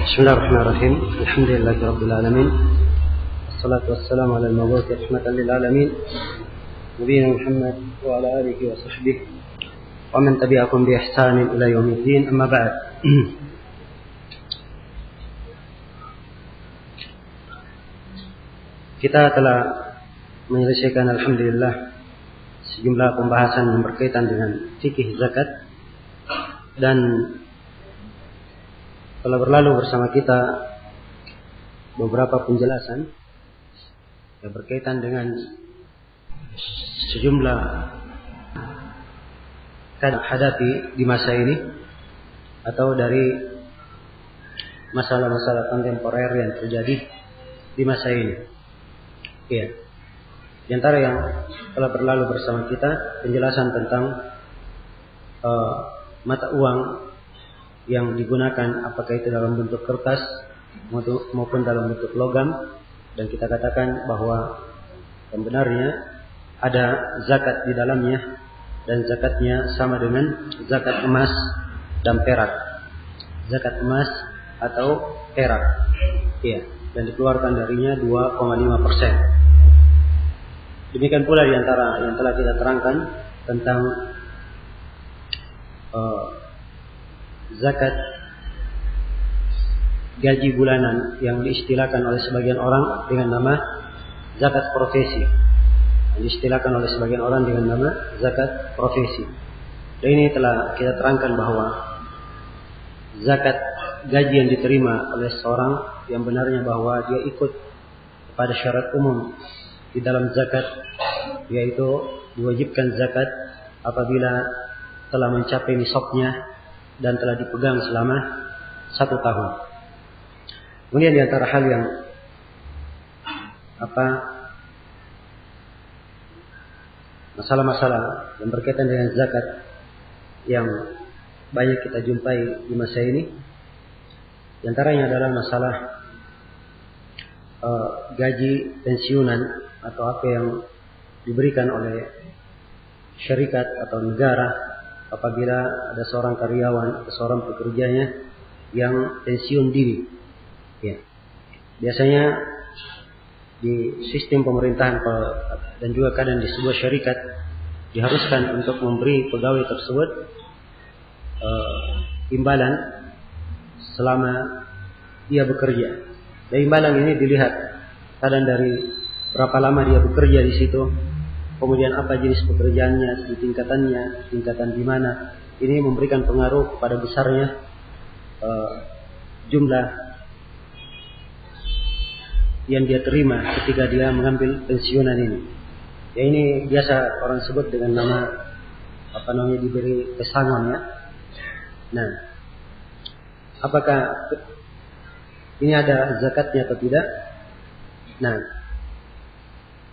Bismillahirrahmanirrahim. Alhamdulillahirabbil alamin. Wassalatu wassalamu ala al-mab'uts rahmatan lil alamin. Nabiyyina Muhammad wa ala alihi wa sahbihi wa man tabi'ahum bi ihsan ila yaumiddin. Amma ba'd. Kita telah menyelesaikan alhamdulillah sejumlah pembahasan yang berkaitan dengan fikih zakat, dan telah berlalu bersama kita beberapa penjelasan yang berkaitan dengan sejumlah keadaan hadapi di masa ini atau dari masalah-masalah kontemporer yang terjadi di masa ini. Ya. Di antara yang telah berlalu bersama kita penjelasan tentang mata uang yang digunakan, apakah itu dalam bentuk kertas maupun dalam bentuk logam, dan kita katakan bahwa sebenarnya ada zakat di dalamnya, dan zakatnya sama dengan zakat emas dan perak, zakat emas atau perak, ya, dan dikeluarkan darinya 2,5%. Demikian pula di antara yang telah kita terangkan tentang zakat gaji bulanan yang diistilahkan oleh sebagian orang dengan nama zakat profesi. Diistilahkan oleh sebagian orang dengan nama zakat profesi. Dan ini telah kita terangkan bahwa zakat gaji yang diterima oleh seorang yang benarnya bahwa dia ikut kepada syarat umum di dalam zakat, yaitu diwajibkan zakat apabila telah mencapai nisabnya dan telah dipegang selama 1 tahun. Kemudian di antara hal yang masalah-masalah yang berkaitan dengan zakat yang banyak kita jumpai di masa ini, di antaranya adalah masalah gaji pensiunan atau apa yang diberikan oleh syarikat atau negara apabila ada seorang karyawan atau seorang pekerjanya yang pensiun dini. Ya. Biasanya di sistem pemerintahan dan juga kadang di sebuah syarikat diharuskan untuk memberi pegawai tersebut imbalan selama dia bekerja. Dan imbalan ini dilihat kadang dari berapa lama dia bekerja di situ, kemudian apa jenis pekerjaannya, tingkatan di mana. Ini memberikan pengaruh kepada besarnya jumlah yang dia terima ketika dia mengambil pensiunan ini. Ya, ini biasa orang sebut dengan nama diberi pesangon, ya. Nah, apakah ini ada zakatnya atau tidak? Nah,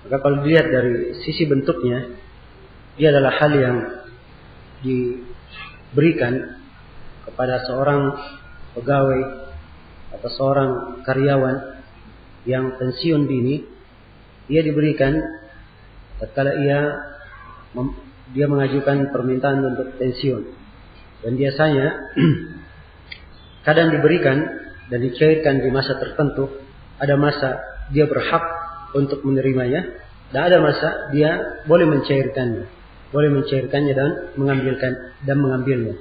maka kalau dilihat dari sisi bentuknya, dia adalah hal yang diberikan kepada seorang pegawai atau seorang karyawan yang pensiun dini. Dia diberikan tatkala dia mengajukan permintaan untuk pensiun, dan biasanya kadang diberikan dan dicairkan di masa tertentu. Ada masa dia berhak untuk menerimanya, dan ada masa dia boleh mencairkannya dan mengambilnya.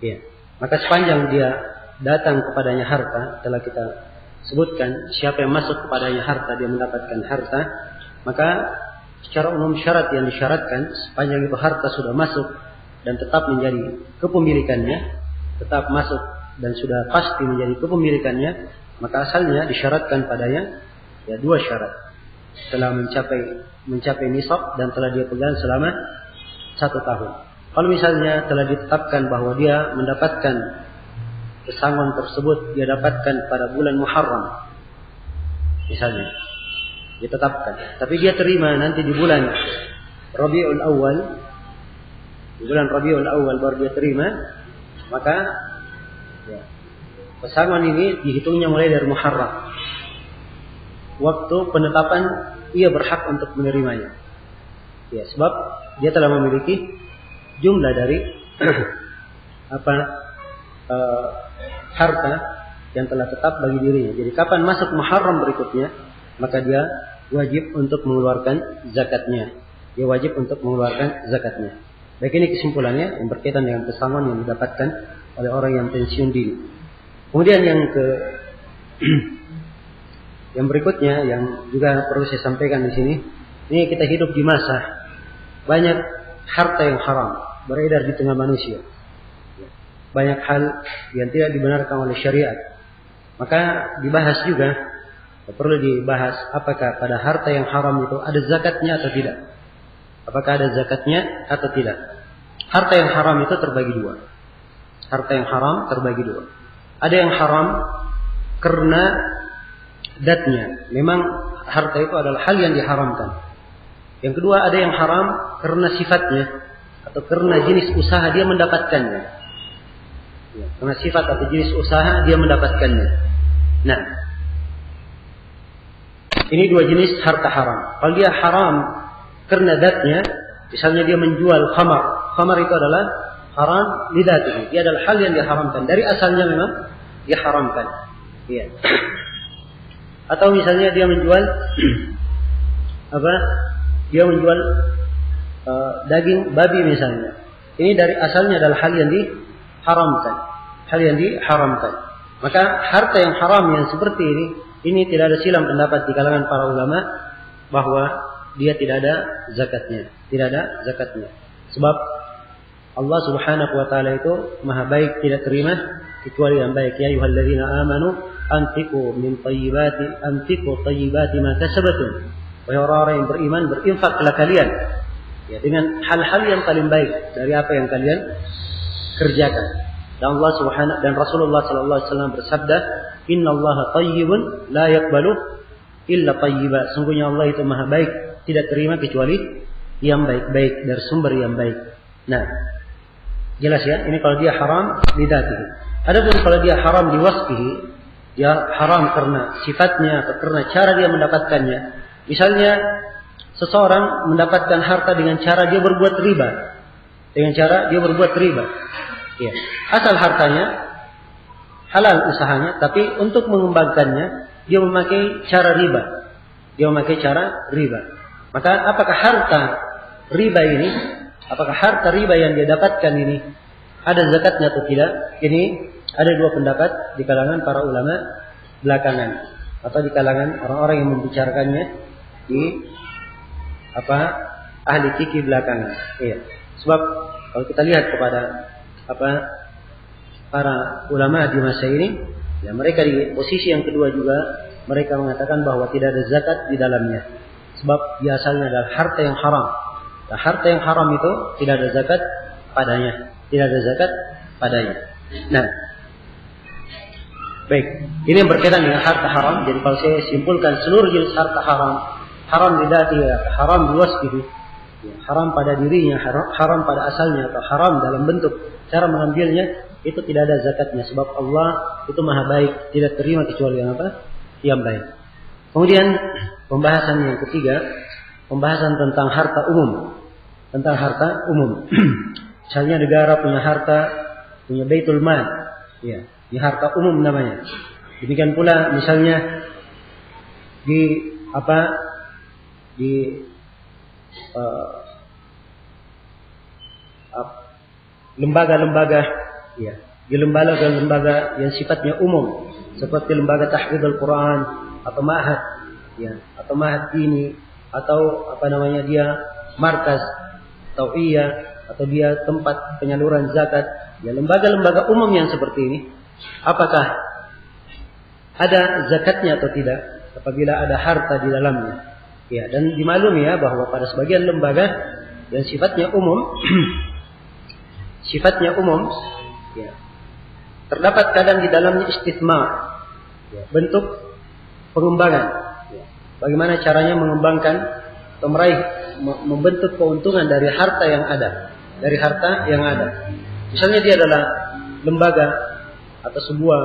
Ya. Maka sepanjang dia datang kepadanya harta, telah kita sebutkan siapa yang masuk kepadanya harta dia mendapatkan harta, maka secara umum syarat yang disyaratkan sepanjang itu harta sudah masuk dan tetap menjadi kepemilikannya, tetap masuk dan sudah pasti menjadi kepemilikannya, maka asalnya disyaratkan padanya ya 2 syarat. Telah mencapai nisab dan telah dia pegang selama 1 tahun. Kalau misalnya telah ditetapkan bahwa dia mendapatkan pesangon tersebut, dia dapatkan pada bulan Muharram misalnya, ditetapkan, tapi dia terima nanti di bulan Rabiul Awal baru dia terima, maka ya, pesangon ini dihitungnya mulai dari Muharram, waktu penetapan ia berhak untuk menerimanya. Ya, sebab dia telah memiliki jumlah dari harta yang telah tetap bagi dirinya. Jadi kapan masuk muharram berikutnya, maka dia wajib untuk mengeluarkan zakatnya. Dia wajib untuk mengeluarkan zakatnya. Baik, ini kesimpulannya yang berkaitan dengan pesangon yang didapatkan oleh orang yang pensiun dini. Kemudian yang berikutnya yang juga perlu saya sampaikan di sini, ini kita hidup di masa banyak harta yang haram beredar di tengah manusia. Banyak hal yang tidak dibenarkan oleh syariat. Maka dibahas juga, perlu dibahas apakah pada harta yang haram itu ada zakatnya atau tidak. Apakah ada zakatnya atau tidak. Harta yang haram itu terbagi dua. Harta yang haram terbagi dua. Ada yang haram karena zatnya. Memang harta itu adalah hal yang diharamkan. Yang kedua, ada yang haram karena sifatnya atau karena jenis usaha dia mendapatkannya. Ya, karena sifat atau jenis usaha dia mendapatkannya. Nah, ini dua jenis harta haram. Kalau dia haram karena zatnya, misalnya dia menjual khamar. Khamar itu adalah haram lidatihi. Dia adalah hal yang diharamkan. Dari asalnya memang diharamkan. Ya. Atau misalnya dia menjual Dia menjual daging babi misalnya. Ini dari asalnya adalah hal yang diharamkan. Hal yang diharamkan. Maka harta yang haram yang seperti ini tidak ada silang pendapat di kalangan para ulama bahwa dia tidak ada zakatnya. Tidak ada zakatnya. Sebab Allah Subhanahu wa taala itu Maha baik, tidak terima kecuali yang baik. Ya ayyuhalladzina amanu anfiqu thayyibati ma kasabtum. Wahai orang-orang yang beriman, berinfaklah kalian ya dengan hal-hal yang paling baik dari apa yang kalian kerjakan. Dan Allah Subhanahu dan Rasulullah sallallahu alaihi wasallam bersabda, "Innallaha thayyibun la yaqbalu illa thayyiba." Sungguhnya Allah itu Maha baik, tidak terima kecuali yang baik-baik dari sumber yang baik. Nah, jelas ya, ini kalau dia haram lidatihi. Adapun kalau dia haram diwasfihi, dia haram karena sifatnya atau karena cara dia mendapatkannya. Misalnya seseorang mendapatkan harta dengan cara dia berbuat riba. Dengan cara dia berbuat riba. Ya. Asal hartanya halal usahanya, tapi untuk mengembangkannya dia memakai cara riba. Dia memakai cara riba. Maka apakah harta riba ini, apakah harta riba yang dia dapatkan ini ada zakatnya atau tidak? Ini ada dua pendapat di kalangan para ulama belakangan atau di kalangan orang-orang yang membicarakannya di ahli fikih belakangan. Iya. Sebab kalau kita lihat kepada para ulama di masa ini, ya mereka di posisi yang kedua juga mereka mengatakan bahwa tidak ada zakat di dalamnya. Sebab biasanya adalah harta yang haram. Dan harta yang haram itu tidak ada zakat padanya. Tidak ada zakat padanya. Nah, baik. Ini yang berkaitan dengan harta haram. Jadi kalau saya simpulkan seluruh jenis harta haram lidatihi, haram biwasfihi, haram pada dirinya, haram pada asalnya, atau haram dalam bentuk cara mengambilnya, itu tidak ada zakatnya. Sebab Allah itu Maha baik, tidak terima kecuali yang yang baik. Kemudian pembahasan yang ketiga, pembahasan tentang harta umum. Tentang harta umum. Misalnya negara punya harta, punya baitul mal, ya, ini harta umum namanya. Demikian pula misalnya di lembaga-lembaga, ya, di lembaga-lembaga yang sifatnya umum, seperti lembaga tahfidz Quran atau ma'had, ya, atau ma'had dini, atau dia markas tauhiyah, atau dia tempat penyaluran zakat, ya, lembaga-lembaga umum yang seperti ini, apakah ada zakatnya atau tidak apabila ada harta di dalamnya? Ya, dan dimaklumi ya bahwa pada sebagian lembaga yang sifatnya umum, ya, terdapat kadang di dalamnya istitsmar, ya, bentuk pengembangan. Ya, bagaimana caranya mengembangkan atau meraih, membentuk keuntungan dari harta yang ada, Misalnya dia adalah lembaga atau sebuah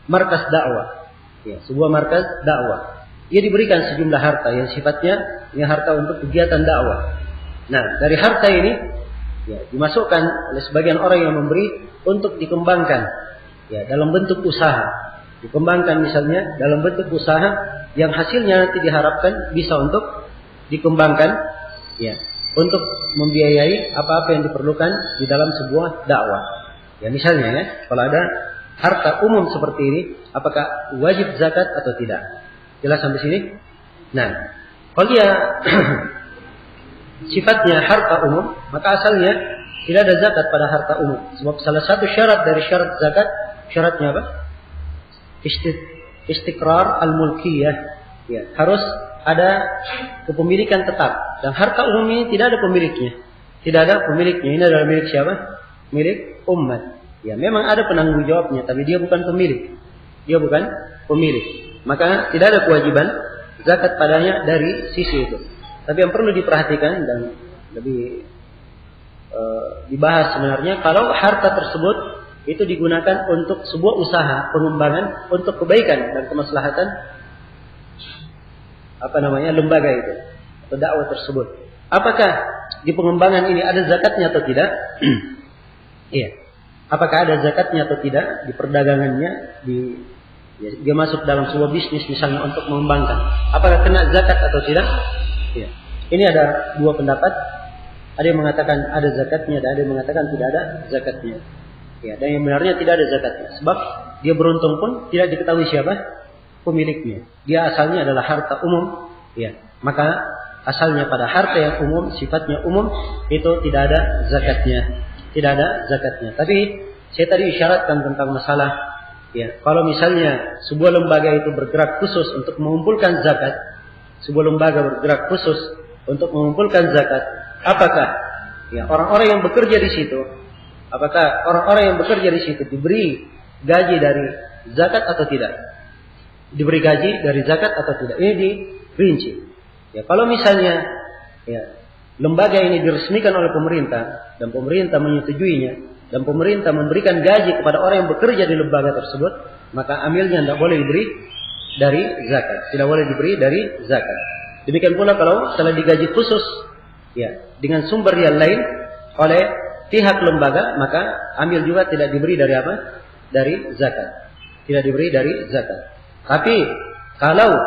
markas dakwah, ya, sebuah markas dakwah. Ia diberikan sejumlah harta yang sifatnya harta untuk kegiatan dakwah. Nah, dari harta ini, ya, dimasukkan oleh sebagian orang yang memberi untuk dikembangkan, Ya, dalam bentuk usaha. Dikembangkan misalnya dalam bentuk usaha yang hasilnya nanti diharapkan bisa untuk dikembangkan, ya, untuk membiayai apa-apa yang diperlukan di dalam sebuah dakwah. Ya, misalnya ya, kalau ada harta umum seperti ini, apakah wajib zakat atau tidak? Jelas sampai sini? Nah, kalau dia sifatnya harta umum, maka asalnya tidak ada zakat pada harta umum. Sebab salah satu syarat dari syarat zakat, syaratnya apa? Istiqrar al-mulkiyah. Ya, harus ada kepemilikan tetap. Dan harta umum ini tidak ada pemiliknya. Tidak ada pemiliknya. Ini adalah milik siapa? Milik umat. Ya, memang ada penanggung jawabnya, tapi dia bukan pemilik. Dia bukan pemilik. Maka tidak ada kewajiban zakat padanya dari sisi itu. Tapi yang perlu diperhatikan dan lebih dibahas sebenarnya, kalau harta tersebut itu digunakan untuk sebuah usaha pengembangan untuk kebaikan dan kemaslahatan lembaga itu atau dakwah tersebut. Apakah di pengembangan ini ada zakatnya atau tidak? Iya. Apakah ada zakatnya atau tidak di perdagangannya, dia masuk dalam sebuah bisnis misalnya untuk mengembangkan. Apakah kena zakat atau tidak? Iya. Ini ada dua pendapat. Ada yang mengatakan ada zakatnya, dan ada yang mengatakan tidak ada zakatnya. Ya, dan yang benarnya tidak ada zakatnya. Sebab dia beruntung pun tidak diketahui siapa pemiliknya. Dia asalnya adalah harta umum. Ya, maka asalnya pada harta yang umum, sifatnya umum, itu tidak ada zakatnya. Tidak ada zakatnya. Tapi saya tadi isyaratkan tentang masalah, ya, kalau misalnya sebuah lembaga itu bergerak khusus untuk mengumpulkan zakat, sebuah lembaga bergerak khusus untuk mengumpulkan zakat, apakah ya orang-orang yang bekerja di situ, apakah orang-orang yang bekerja di situ diberi gaji dari zakat atau tidak? Diberi gaji dari zakat atau tidak? Ini dirinci. Ya, kalau misalnya ya lembaga ini diresmikan oleh pemerintah dan pemerintah menyetujuinya dan pemerintah memberikan gaji kepada orang yang bekerja di lembaga tersebut, maka amilnya tidak boleh diberi dari zakat, tidak boleh diberi dari zakat. Demikian pula kalau telah digaji khusus, ya, dengan sumber yang lain oleh pihak lembaga, maka amil juga tidak diberi dari apa? Dari zakat. Tidak diberi dari zakat. Tapi kalau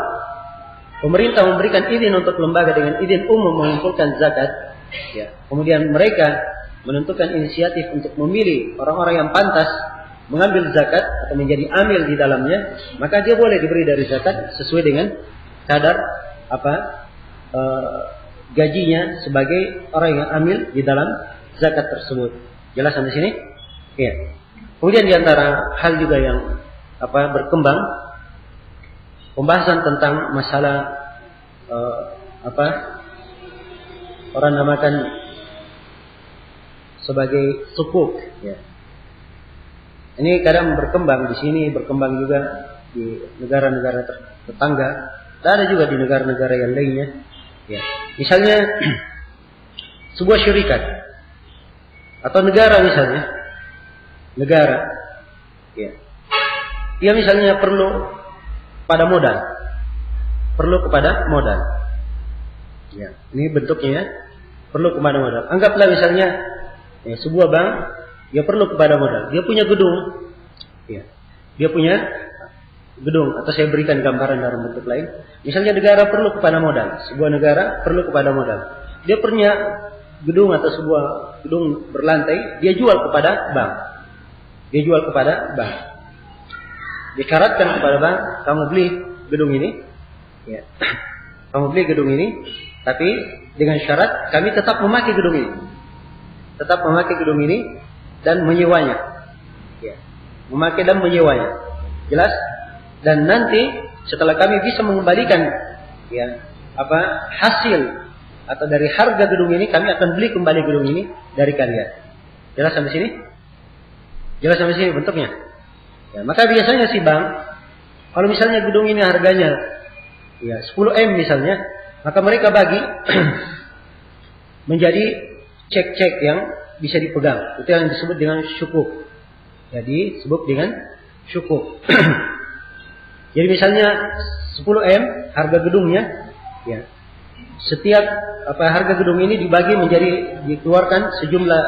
pemerintah memberikan izin untuk lembaga dengan izin umum mengumpulkan zakat, ya, kemudian mereka menentukan inisiatif untuk memilih orang-orang yang pantas mengambil zakat atau menjadi amil di dalamnya, maka dia boleh diberi dari zakat sesuai dengan kadar gajinya sebagai orang yang amil di dalam zakat tersebut. Jelas sampai sini? Ya. Kemudian di antara hal juga yang berkembang, pembahasan tentang masalah orang namakan sebagai sukuk, ya. Ini kadang berkembang di sini, berkembang juga di negara-negara tetangga, dan ada juga di negara-negara yang lainnya. Ya. Misalnya sebuah syarikat atau negara misalnya, ya, dia misalnya perlu kepada modal. Ya, ini bentuknya ya, perlu kepada modal. Anggaplah misalnya ya, sebuah bank, dia perlu kepada modal. Dia punya gedung, ya, dia punya gedung. Atau saya berikan gambaran dalam bentuk lain. Misalnya negara perlu kepada modal, sebuah negara perlu kepada modal. Dia punya gedung atau sebuah gedung berlantai, dia jual kepada bank. Disyaratkan kepada bank, kamu beli gedung ini, ya. Kamu beli gedung ini, tapi dengan syarat kami tetap memakai gedung ini, dan menyewanya, ya. Memakai dan menyewanya, jelas. Dan nanti setelah kami bisa mengembalikan, ya, hasil atau dari harga gedung ini, kami akan beli kembali gedung ini dari kalian. Jelas sampai sini? Jelas sampai sini bentuknya. Ya, maka biasanya si bank, kalau misalnya gedung ini harganya ya 10M misalnya, maka mereka bagi menjadi cek-cek yang bisa dipegang. Itu yang disebut dengan syukuk. Jadi disebut dengan syukuk. Jadi misalnya 10M harga gedungnya, ya. Setiap harga gedung ini dibagi menjadi, dikeluarkan sejumlah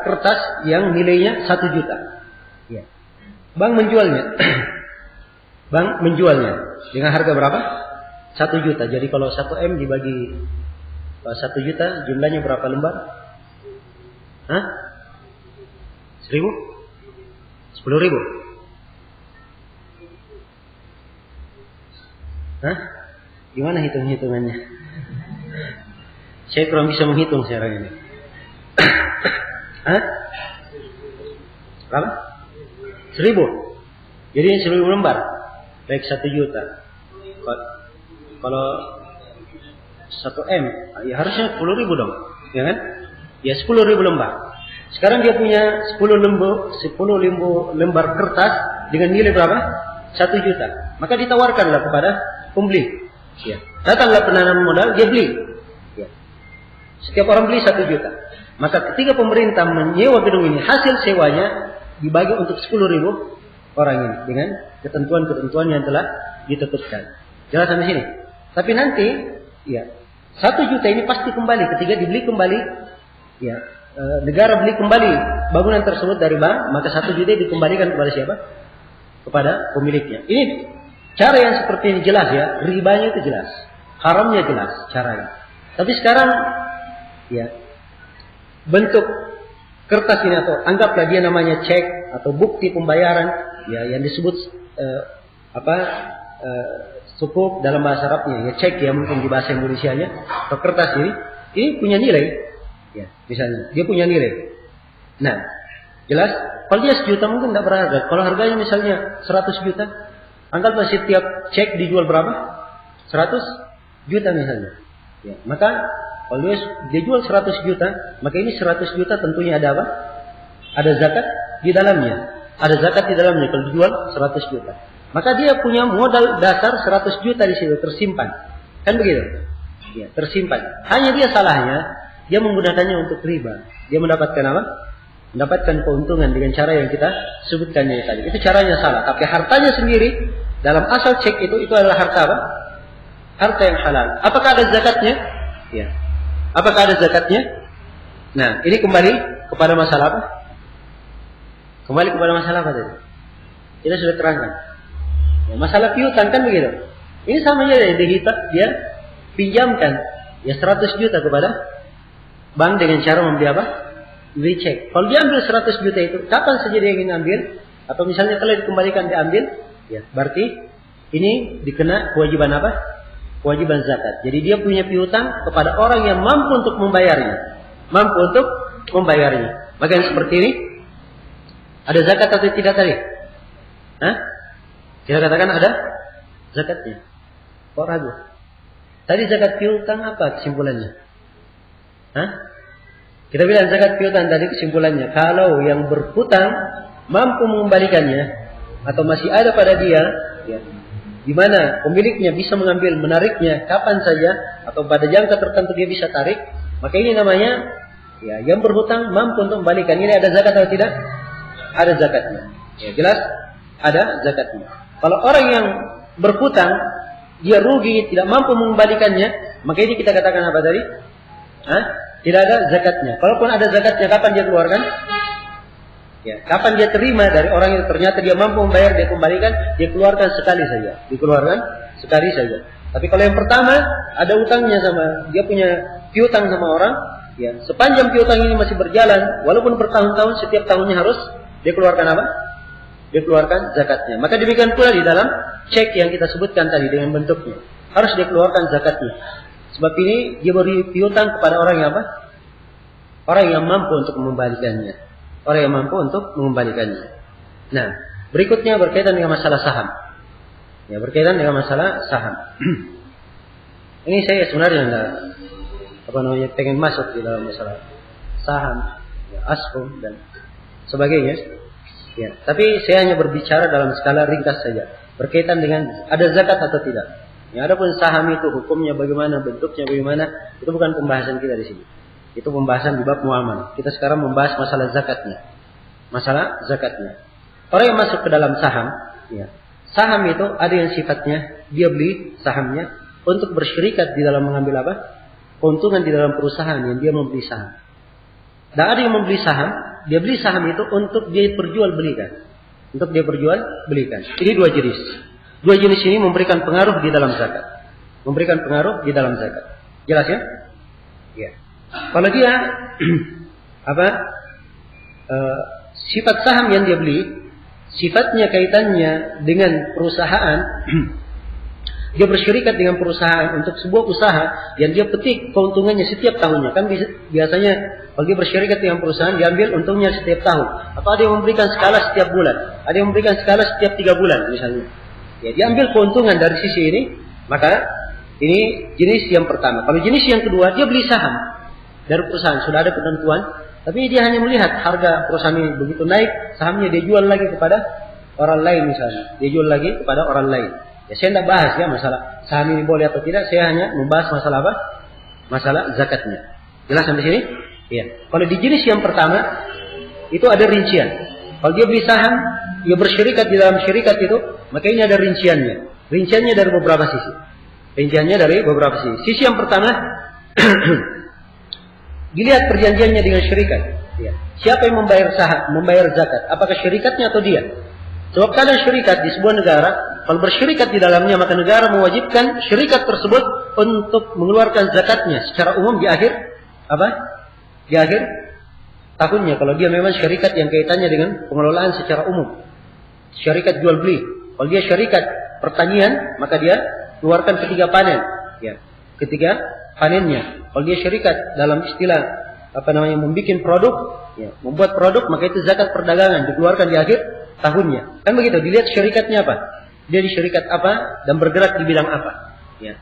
kertas yang nilainya 1 juta. Ya. Bank menjualnya. Bank menjualnya dengan harga berapa? 1 juta. Jadi kalau 1 M dibagi 1 juta, jumlahnya berapa lembar? Hah? 1000? 10.000? Hah? Gimana hitung-hitungannya? Saya kurang bisa menghitung sekarang ini. Hah? Berapa? 1000. Jadi 1000 lembar. Baik 1 juta. Kalau 1 M, ya harusnya 10.000 dong. Ya kan? Ya 10.000 lembar. Sekarang dia punya 10 lembar kertas dengan nilai berapa? 1 juta. Maka ditawarkanlah kepada pembeli. Ya. Datanglah penanam modal, dia beli. Ya. Setiap orang beli 1 juta. Maka ketika pemerintah menyewa gedung ini, hasil sewanya dibagi untuk 10.000 orang ini dengan ketentuan-ketentuan yang telah ditetapkan. Jelas sampai sini. Tapi nanti, ya, 1 juta ini pasti kembali ketika dibeli kembali. Ya, negara beli kembali bangunan tersebut dari bank, maka 1 juta dikembalikan kepada siapa? Kepada pemiliknya. Ini cara yang seperti ini jelas ya, ribanya itu jelas, haramnya jelas caranya. Tapi sekarang, ya, bentuk kertas ini atau anggaplah dia namanya cek atau bukti pembayaran, ya, yang disebut sukuk dalam bahasa Arabnya, ya cek ya mungkin di bahasa Indonesianya, atau kertas ini punya nilai, ya misalnya dia punya nilai. Nah, jelas kalau dia 1 juta mungkin tidak berharga. Kalau harganya misalnya 100 juta, anggaplah setiap cek dijual berapa? 100 juta misalnya. Ya, maka kalau dia jual 100 juta, maka ini 100 juta tentunya ada apa? Ada zakat di dalamnya. Ada zakat di dalamnya kalau dijual 100 juta. Maka dia punya modal dasar 100 juta di situ tersimpan. Kan begitu? Ya, tersimpan. Hanya dia salahnya, dia menggunakannya untuk riba. Dia mendapatkan apa? Mendapatkan keuntungan dengan cara yang kita sebutkan tadi. Itu caranya salah. Tapi hartanya sendiri dalam asal cek itu adalah harta apa? Harta yang halal. Apakah ada zakatnya? Ya. Apakah ada zakatnya? Nah, ini kembali kepada masalah apa? Kembali kepada masalah apa tadi? Kita sudah terangkan. Ya, masalah piutang kan begitu. Ini sama aja dia pinjamkan ya 100 juta kepada bank dengan cara membeli apa? Beli cek. Kalau dia ambil 100 juta itu, kapan saja dia ingin ambil, atau misalnya kalau dikembalikan diambil, ya berarti ini dikena kewajiban apa? Kewajiban zakat. Jadi dia punya piutang kepada orang yang mampu untuk membayarnya. Mampu untuk membayarnya. Maka yang seperti ini, ada zakat atau tidak tadi? Hah? Kita katakan ada zakatnya. Kok ragu? Tadi zakat piutang apa kesimpulannya? Hah? Kita bilang zakat piutang tadi kesimpulannya, kalau yang berhutang mampu mengembalikannya atau masih ada pada dia, ya, di mana pemiliknya bisa mengambil, menariknya kapan saja atau pada jangka tertentu dia bisa tarik, maka ini namanya ya yang berhutang mampu untuk membalikan. Ini ada zakat atau tidak? Ada zakatnya. Ya, jelas ada zakatnya. Kalau orang yang berhutang dia rugi, tidak mampu mengembalikannya, maka ini kita katakan apa tadi? Hah? Tidak ada zakatnya. Kalaupun ada zakatnya, kapan dia keluarkan? Ya, kapan dia terima dari orang yang ternyata dia mampu membayar, dia kembalikan, dia keluarkan sekali saja. Dikeluarkan sekali saja. Tapi kalau yang pertama ada utangnya sama, dia punya piutang sama orang, ya, sepanjang piutang ini masih berjalan, walaupun bertahun-tahun, setiap tahunnya harus dia keluarkan apa? Dia keluarkan zakatnya. Maka demikian pula di dalam cek yang kita sebutkan tadi dengan bentuknya, harus dia keluarkan zakatnya. Sebab ini dia beri piutang kepada orang yang apa? Orang yang mampu untuk mengembalikannya. Orang yang mampu untuk mengembalikannya. Nah, berikutnya berkaitan dengan masalah saham. Ya, berkaitan dengan masalah saham. Ini saya sebenarnya pengen masuk di dalam masalah saham, ya, ashum dan sebagainya. Ya, tapi saya hanya berbicara dalam skala ringkas saja. Berkaitan dengan ada zakat atau tidak. Ya, adapun saham itu hukumnya bagaimana, bentuknya bagaimana, itu bukan pembahasan kita di sini. Itu pembahasan di bab muamalah. Kita sekarang membahas masalah zakatnya. Masalah zakatnya. Orang yang masuk ke dalam saham, ya, saham itu ada yang sifatnya dia beli sahamnya untuk bersyirikat di dalam mengambil apa? Keuntungan di dalam perusahaan yang dia membeli saham. Dan ada yang membeli saham, dia beli saham itu untuk dia perjualbelikan. Untuk dia perjualbelikan. Ini dua jenis. Dua jenis ini memberikan pengaruh di dalam zakat. Memberikan pengaruh di dalam zakat. Jelas ya? Ya. Kalau dia sifat saham yang dia beli, sifatnya kaitannya dengan perusahaan, dia bersyirikat dengan perusahaan untuk sebuah usaha yang dia petik keuntungannya setiap tahunnya. Kan biasanya kalau dia bersyirikat dengan perusahaan, diambil untungnya setiap tahun. Atau ada yang memberikan skala setiap bulan. Ada yang memberikan skala setiap 3 bulan misalnya. Ya, diambil keuntungan dari sisi ini, maka ini jenis yang pertama. Kalau jenis yang kedua, dia beli saham dari perusahaan. Sudah ada ketentuan. Tapi dia hanya melihat harga perusahaan ini begitu naik, sahamnya dia jual lagi kepada orang lain misalnya. Dia jual lagi kepada orang lain. Ya, saya tidak bahas ya masalah saham ini boleh atau tidak. Saya hanya membahas masalah apa? Masalah zakatnya. Jelas sampai sini? Iya. Kalau di jenis yang pertama itu ada rincian. Kalau dia beli saham, dia bersyirikat di dalam syirikat itu, maka ini ada rinciannya. Rinciannya dari beberapa sisi. Rinciannya dari beberapa sisi. Sisi yang pertama, dilihat perjanjiannya dengan syirikat. Ya. Siapa yang membayar saham, membayar zakat? Apakah syirikatnya atau dia? Sebab kadang syirikat di sebuah negara, kalau bersyirikat di dalamnya, maka negara mewajibkan syirikat tersebut untuk mengeluarkan zakatnya secara umum di akhir di akhir tahunnya. Kalau dia memang syarikat yang kaitannya dengan pengelolaan secara umum, syarikat jual beli. Kalau dia syarikat pertanian, maka dia keluarkan ketika panen, ya, ketika panennya. Kalau dia syarikat dalam istilah membuat produk, ya, membuat produk, maka itu zakat perdagangan dikeluarkan di akhir tahunnya. Kan begitu. Dilihat syarikatnya apa, dia di syarikat apa dan bergerak di bidang apa. Ya.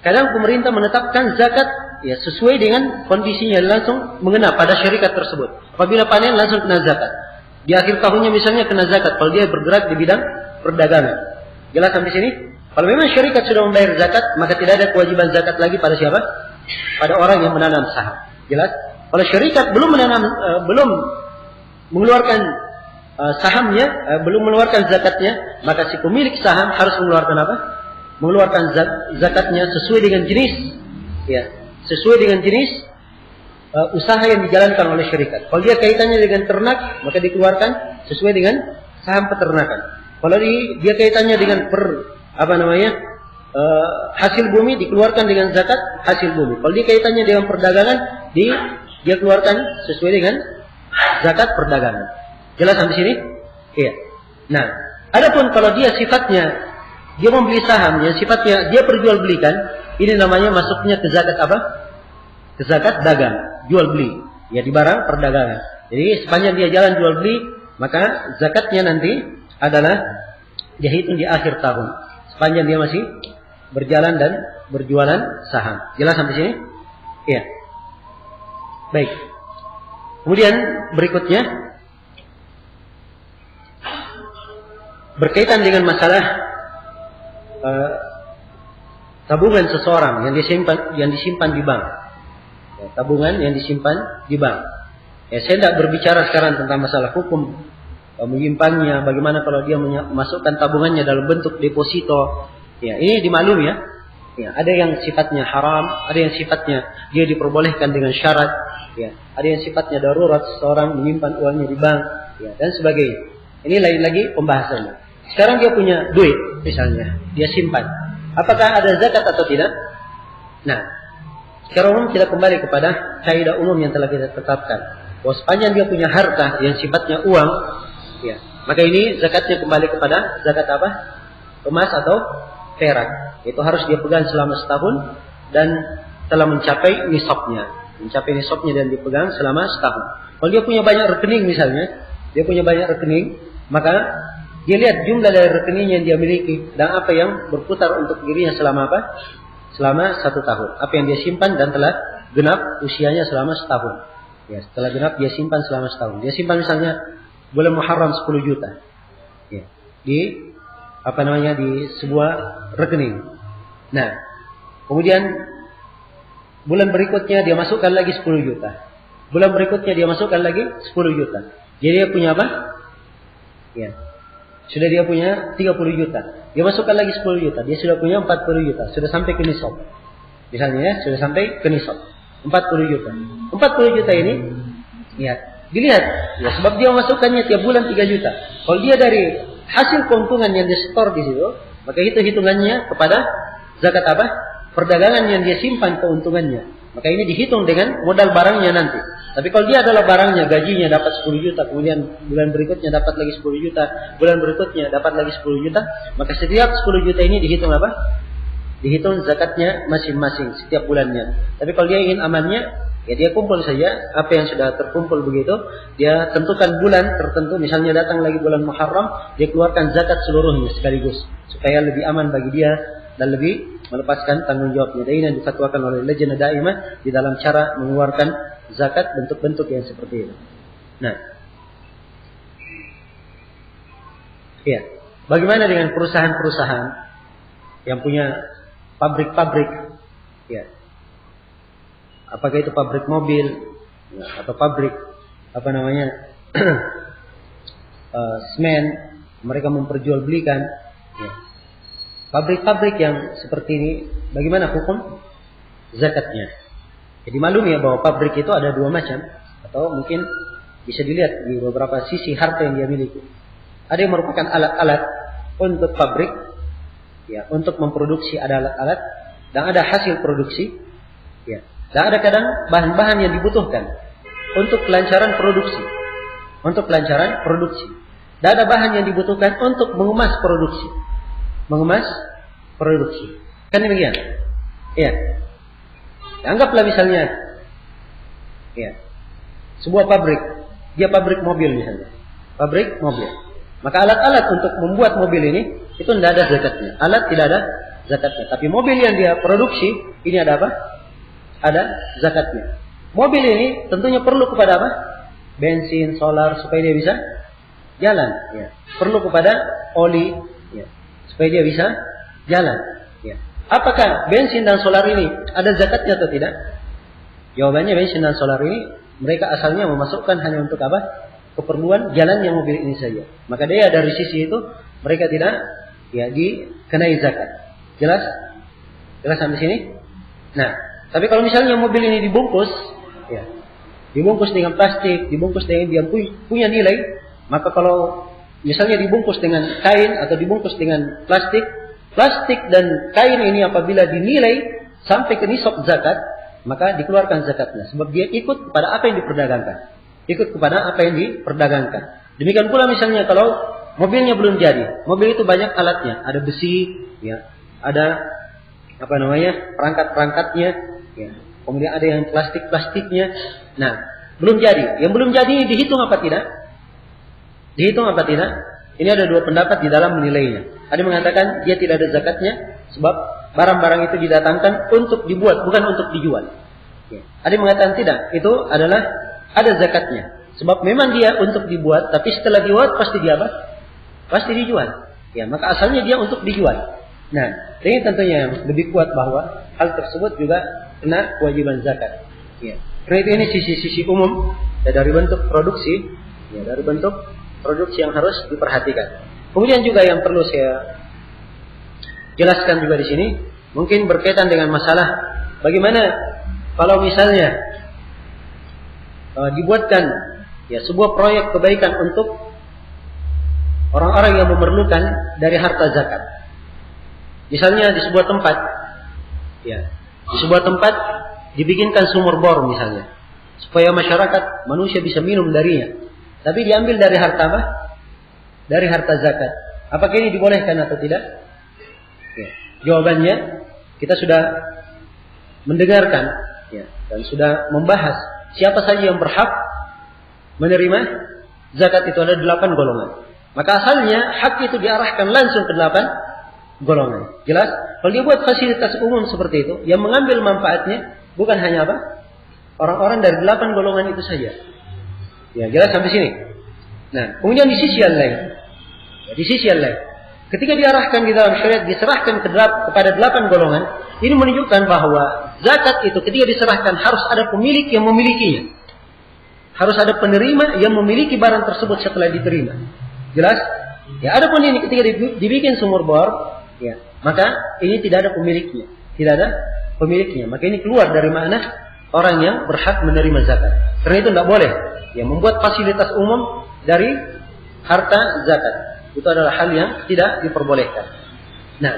Kadang pemerintah menetapkan zakat ya sesuai dengan kondisinya, langsung mengena pada syarikat tersebut. Apabila panen langsung kena zakat. Di akhir tahunnya misalnya kena zakat kalau dia bergerak di bidang perdagangan. Jelas sampai sini? Kalau memang syarikat sudah membayar zakat, maka tidak ada kewajiban zakat lagi pada siapa? Pada orang yang menanam saham. Jelas? Kalau syarikat belum mengeluarkan sahamnya, belum mengeluarkan zakatnya, maka si pemilik saham harus mengeluarkan apa? Mengeluarkan zakatnya sesuai dengan jenis, ya, sesuai dengan jenis usaha yang dijalankan oleh syarikat. Kalau dia kaitannya dengan ternak, maka dikeluarkan sesuai dengan saham peternakan. Kalau dia kaitannya dengan hasil bumi, dikeluarkan dengan zakat hasil bumi. Kalau dia kaitannya dengan perdagangan, dia keluarkan sesuai dengan zakat perdagangan. Jelas sampai sini? Iya. Nah, adapun kalau dia sifatnya dia membeli saham yang sifatnya dia perjualbelikan, ini namanya masuknya ke zakat apa? Ke zakat dagang, jual beli, ya di barang perdagangan. Jadi sepanjang dia jalan jual beli, maka zakatnya nanti adalah dia hitung di akhir tahun. Sepanjang dia masih berjalan dan berjualan saham. Jelas sampai sini? Iya. Baik. Kemudian berikutnya berkaitan dengan masalah tabungan seseorang yang disimpan di bank. Ya, tabungan yang disimpan di bank. Ya, saya tidak berbicara sekarang tentang masalah hukum menyimpannya, bagaimana kalau dia memasukkan tabungannya dalam bentuk deposito. Ya, ini dimaklumi ya. Ya, ada yang sifatnya haram, ada yang sifatnya dia diperbolehkan dengan syarat. Ya, ada yang sifatnya darurat seseorang menyimpan uangnya di bank, ya, dan sebagainya. Ini lain lagi pembahasannya. Sekarang dia punya duit, misalnya, dia simpan. Apakah ada zakat atau tidak? Nah, secara umum kita kembali kepada kaidah umum yang telah kita tetapkan. Bahwa sepanjang dia punya harta yang sifatnya uang, ya, maka ini zakatnya kembali kepada zakat apa? Emas atau perak. Itu harus dia pegang selama setahun dan telah mencapai nisabnya. Mencapai nisabnya dan dipegang selama setahun. Kalau dia punya banyak rekening misalnya, maka dia lihat jumlah dari rekening yang dia miliki dan apa yang berputar untuk dirinya selama apa? Selama 1 tahun. Apa yang dia simpan dan telah genap usianya selama setahun. Ya, setelah genap dia simpan selama setahun. Dia simpan misalnya bulan Muharram 10 juta. Ya, di sebuah rekening. Nah, kemudian bulan berikutnya dia masukkan lagi 10 juta. Bulan berikutnya dia masukkan lagi 10 juta. Jadi dia punya apa? Ya. Sudah dia punya 30 juta. Dia masukkan lagi 10 juta. Dia sudah punya 40 juta. Sudah sampai ke nisab. Misalnya ya, sudah sampai ke nisab. 40 juta. 40 juta ini Ya, dilihat. Ya, sebab dia memasukkannya tiap bulan 3 juta. Kalau dia dari hasil keuntungan yang disetor di situ, maka itu hitungannya kepada zakat apa? Perdagangan yang dia simpan keuntungannya. Maka ini dihitung dengan modal barangnya nanti. Tapi kalau dia adalah barangnya, gajinya dapat 10 juta, kemudian bulan berikutnya dapat lagi 10 juta, bulan berikutnya dapat lagi 10 juta, maka setiap 10 juta ini dihitung apa? Dihitung zakatnya masing-masing setiap bulannya. Tapi kalau dia ingin amannya, ya dia kumpul saja apa yang sudah terkumpul begitu, dia tentukan bulan tertentu, misalnya datang lagi bulan Muharram, dia keluarkan zakat seluruhnya sekaligus supaya lebih aman bagi dia dan lebih melepaskan tanggung jawabnya. Dan ini yang difatwakan oleh Lajnah Daimah di dalam cara mengeluarkan zakat bentuk-bentuk yang seperti itu. Nah, ya, bagaimana dengan perusahaan-perusahaan yang punya pabrik-pabrik, ya, apakah itu pabrik mobil atau pabrik apa namanya semen, mereka memperjualbelikan, ya. Pabrik-pabrik yang seperti ini, bagaimana hukum zakatnya? Jadi maklum ya bahwa pabrik itu ada 2 macam, atau mungkin bisa dilihat di beberapa sisi harta yang dia miliki. Ada yang merupakan alat-alat untuk pabrik, ya, untuk memproduksi ada alat-alat, dan ada hasil produksi, ya. Dan ada kadang bahan-bahan yang dibutuhkan untuk kelancaran produksi, Dan ada bahan yang dibutuhkan untuk mengemas produksi. Kan demikian? Ya. Anggaplah misalnya, ya, sebuah pabrik, dia pabrik mobil misalnya, pabrik mobil. Maka alat-alat untuk membuat mobil ini itu tidak ada zakatnya. Alat tidak ada zakatnya. Tapi mobil yang dia produksi ini ada apa? Ada zakatnya. Mobil ini tentunya perlu kepada apa? Bensin, solar supaya dia bisa jalan. Ya. Perlu kepada oli, ya, supaya dia bisa jalan. Ya. Apakah bensin dan solar ini ada zakatnya atau tidak? Jawabannya bensin dan solar ini mereka asalnya memasukkan hanya untuk apa? Keperluan jalannya mobil ini saja. Maka dia dari sisi itu mereka tidak ya dikenai zakat. Jelas? Jelas sampai sini? Nah, tapi kalau misalnya mobil ini dibungkus, ya, dibungkus dengan plastik, dibungkus dengan dia punya nilai, maka kalau misalnya dibungkus dengan kain atau dibungkus dengan plastik dan kain ini apabila dinilai sampai ke nisab zakat, maka dikeluarkan zakatnya. Sebab dia ikut kepada apa yang diperdagangkan. Demikian pula misalnya kalau mobilnya belum jadi, mobil itu banyak alatnya, ada besi, ya, ada apa namanya perangkat-perangkatnya, ya, kemudian ada yang plastiknya. Nah, belum jadi. Yang belum jadi ini dihitung apa tidak? Ini ada 2 pendapat di dalam menilainya. Ada yang mengatakan dia tidak ada zakatnya sebab barang-barang itu didatangkan untuk dibuat, bukan untuk dijual. Ya. Ada yang mengatakan tidak, itu adalah ada zakatnya. Sebab memang dia untuk dibuat, tapi setelah dibuat pasti dia apa? Pasti dijual. Ya, maka asalnya dia untuk dijual. Nah, ini tentunya yang lebih kuat bahwa hal tersebut juga kena kewajiban zakat. Ya. Karena itu ini sisi-sisi umum ya, dari bentuk produksi, ya, dari bentuk produksi yang harus diperhatikan. Kemudian juga yang perlu saya jelaskan juga di sini, mungkin berkaitan dengan masalah bagaimana kalau misalnya dibuatkan ya sebuah proyek kebaikan untuk orang-orang yang memerlukan dari harta zakat. Misalnya di sebuah tempat, ya, di sebuah tempat dibikinkan sumur bor misalnya, supaya masyarakat manusia bisa minum darinya. Tapi diambil dari harta apa? Dari harta zakat. Apakah ini dibolehkan atau tidak? Ya. Jawabannya kita sudah mendengarkan, ya, dan sudah membahas siapa saja yang berhak menerima zakat itu ada 8 golongan. Maka asalnya hak itu diarahkan langsung ke 8 golongan. Jelas? Kalau dia buat fasilitas umum seperti itu, yang mengambil manfaatnya bukan hanya apa? Orang-orang dari 8 golongan itu saja. Ya, jelas sampai sini. Nah, kemudian di sisi yang lain, ketika diarahkan di dalam syariat diserahkan kepada 8 golongan, ini menunjukkan bahwa zakat itu ketika diserahkan harus ada pemilik yang memilikinya. Harus ada penerima yang memiliki barang tersebut setelah diterima. Jelas? Ya, adapun ini ketika dibikin sumur bor, ya, maka ini tidak ada pemiliknya. Maka ini keluar dari makna orang yang berhak menerima zakat. Karena itu tidak boleh yang membuat fasilitas umum dari harta zakat. Itu adalah hal yang tidak diperbolehkan. Nah,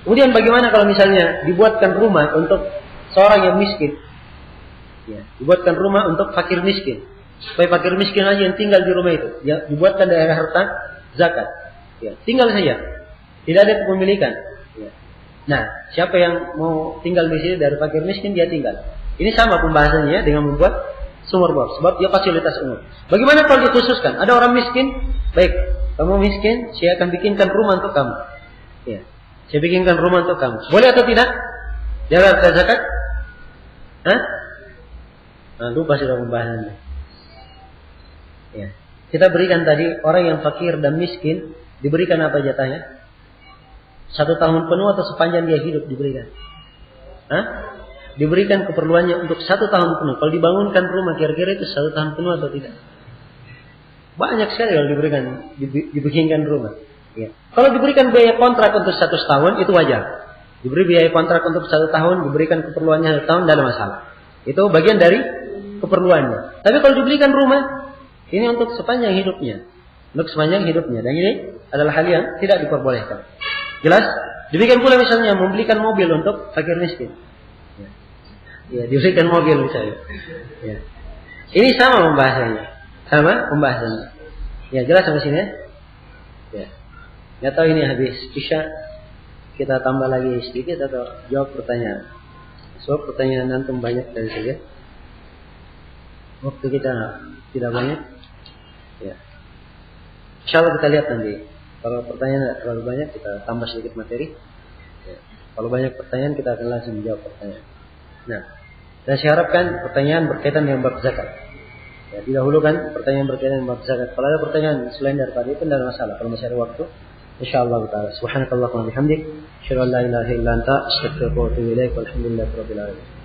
kemudian bagaimana kalau misalnya dibuatkan rumah untuk seorang yang miskin? Ya, dibuatkan rumah untuk fakir miskin. Supaya fakir miskin aja yang tinggal di rumah itu. Ya, dibuatkan daerah harta zakat. Ya, tinggal saja. Tidak ada kepemilikan. Ya. Nah, siapa yang mau tinggal di sini dari fakir miskin, dia tinggal. Ini sama pembahasannya dengan membuat sumur bor. Sebab dia fasilitas umum. Bagaimana kalau dikhususkan? Ada orang miskin, baik, kamu miskin, saya akan bikinkan rumah untuk kamu. Ya, saya bikinkan rumah untuk kamu. Boleh atau tidak? Daerah harta zakat? Hah? Nah, lupa sudah pembahasannya. Ya. Kita berikan tadi orang yang fakir dan miskin diberikan apa jatahnya? 1 tahun penuh atau sepanjang dia hidup diberikan? Hah? Diberikan keperluannya untuk 1 tahun penuh. Kalau dibangunkan rumah kira-kira itu 1 tahun penuh atau tidak? Banyak sekali kalau diberikan dibikinkan rumah. Ya. Kalau diberikan biaya kontrak untuk 1 tahun itu wajar. Diberi biaya kontrak untuk 1 tahun, diberikan keperluannya 1 tahun, tidak ada masalah. Itu bagian dari keperluannya. Tapi kalau diberikan rumah, ini untuk sepanjang hidupnya. Untuk sepanjang hidupnya. Dan ini adalah hal yang tidak diperbolehkan. Jelas? Demikian pula misalnya membelikan mobil untuk fakir miskin. Ya, diberikan mobil misalnya. Ya. Ini sama pembahasannya. Sama pembahasannya. Ya, jelas sampai sini ya? Ya. Nggak tahu ini habis Isya kita tambah lagi sedikit atau jawab pertanyaan. Sebab pertanyaan antum banyak dari saya. Waktu kita tidak banyak. Ya. Insyaallah kita lihat nanti. Kalau pertanyaan tidak terlalu banyak, kita tambah sedikit materi. Ya. Kalau banyak pertanyaan, kita akan langsung menjawab pertanyaan. Nah, dan saya harapkan pertanyaan berkaitan dengan bab zakat. Ya, didahulukan pertanyaan berkaitan dengan bab zakat. Kalau ada pertanyaan selain daripada itu, tidak ada masalah. Kalau masih ada waktu, insyaallah taala. Subhanakallahumma wa bihamdik, asyhadu an la ilaha illa anta, astaghfiruka wa atubu ilaik. Walhamdulillahirabbil alamin.